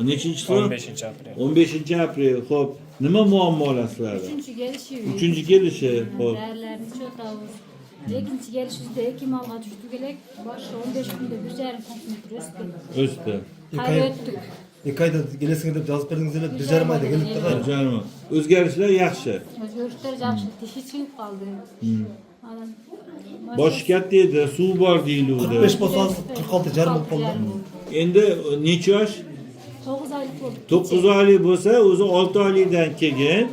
Nechinchi yil? 15-aprel. 15-aprel. Xo'p, nima muammolar sizlarda? Üçüncü gelişi. Uchinchi kelishi. Xo'p. Değerlerini çoğaltıyoruz. İkinci gelişimizde ekim alga düştü gerek. Başı 15 günde 1,5 santimetre östü. O'sdi. Hayır öttük. 2 oyda kelesingizda yozib berdingizlar, 1,5 oyda kelibdi g'ayri. Canım. O'zgarishlar yaxshi. Özgürlükler yaxşı. Dişi çıkıp kaldı. Adam. Bosh katta edi, suv bor deyiluvdi. 45 bo'lsa hozir 46 jarm bo'lib qoldi. Endi necha yosh? 9 aylık oldu. 9 oylik bo'lsa, o'zi 6 oylikdan keyin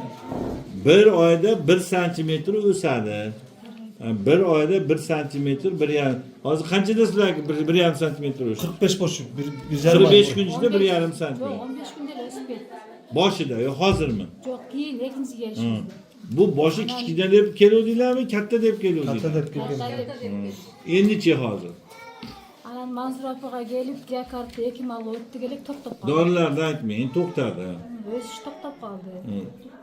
1 oyda 1 santimetr o'sadi. 1 oyda 1 santimetr, 1,5. Hozir qanchadasizlarki 1,5 santimetr o'sdi? 45 bosh, 1,5 45 kun ichida 1,5 santimetr. Yok 15 günde ösüp ketdi. Boshida, yo hozirmi? Yok keyin ikinci gelişimizde. Bu boshi kichkina deb keluvdinglarmi, katta deb keluvdinglar? katta deb kelgan. Endichi hozir? Anan Mansur opaga gelip Jakarta ekim alga öttü gerek to'xtab qoldi. Dorilarni aytmang, to'xtadi. O'zi to'xtab qoldi.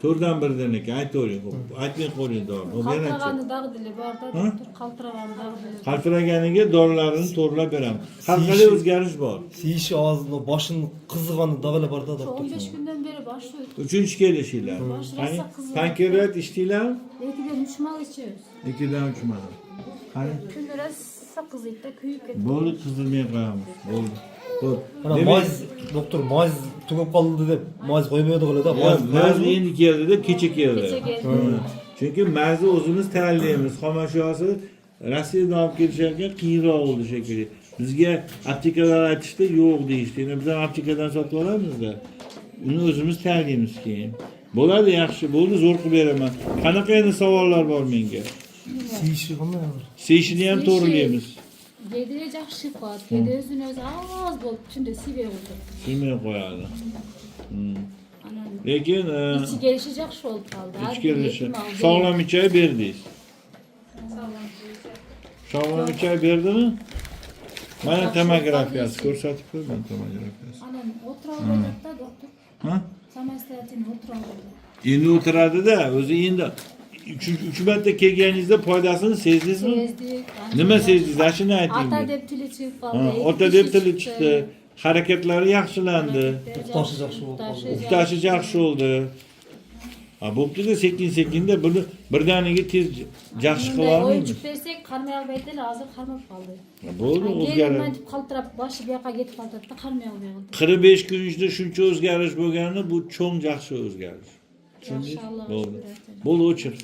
To'rtdan biridaniki aytavering, aytmay qo'ying dorini. Qaltiragani dag'dili borda, doktor qaltiragani dag'dili. Qaltiraganiga dorilarini to'g'rilab beramiz. Har qanday o'zgarish bor. Siyishi og'zini, boshini qizig'ani dag'ala borda Şu doktor. 15 günden beri başlıyor. Uchinchi kelishinglar. Qani pankreat ichdinglarmi? Ekiden 3 mal içiyoruz. 2dan 3 marta. Qani Kunlere sakızıydı da kuyup ketdi. bo'ldi, qizdirmay qo'yamiz. Bo'ldi. Xo'p. Mana moz doktor moz tugab qoldi deb moz qo'ymaydi qo'lida. Mazi endi keldi-da, kecha keldi. Kecha keldi. Chunki mazni o'zimiz tayyorlaymiz. Xomashyosi Rossiyadan olib kelisharkan qiyinroq bo'ldi shekilli. Bizga aptekalar aytishdi, yo'q deyishdi. Endi biz ham aptekadan sotib olamizda. Uni o'zimiz tayyorlaymiz keyin. Bo'ladi, yaxshi, bo'ldi, zo'r qilib beraman. Qanaqa endi savollar bor menga? Siyishi qanday? Seyishini ham to'g'rilaymiz. Yediye yaxshi qat. Kedi o'zini o'zi oz bo'lib shunda sivey oldu. Silmay qo'yadi. Anan Lekin içi gelişi yaxshi olib qoldi. ichki kelishi sog'lom ichak berdingiz. Sog'lom ichak berdimi? Mana tomografiyasi ko'rsatib qo'yman, tomografiyasi. Anan o'tirolmaydi-da doktor. Ha? Samostoятельно o'tirolmaydi. Endi o'tiradi-da, o'zi endi 3 marta kelganingizda foydasini sezdingizmi? Sezdik. Nima sezdingiz? Ashuni ayting. Ata deb tili chiqib qoldi. Ota deb tili chiqdi. Harakatlari yaxshilandi. Uxtashi yaxshi bo'lib qoldi. Uxtashi yaxshi bo'ldi. Ha, bo'pti-da, sekin-sekinda buni birdaniga tez yaxshi qila olmaymiz. Oyunçuk versek qarmay olmaydilar, hozir qarmab qoldi. Bo'ldi, Gelin o'zgaradi. deb qaltirab boshi bu yoqqa ketib qoldi-da, qarmay olmay qoldi. 45 kun ichida shuncha o'zgarish bo'lgani bu cho'ng yaxshi o'zgarish. Yaxshi Alloh Bo'ldi. shukr. Bo'ldi, o'chir.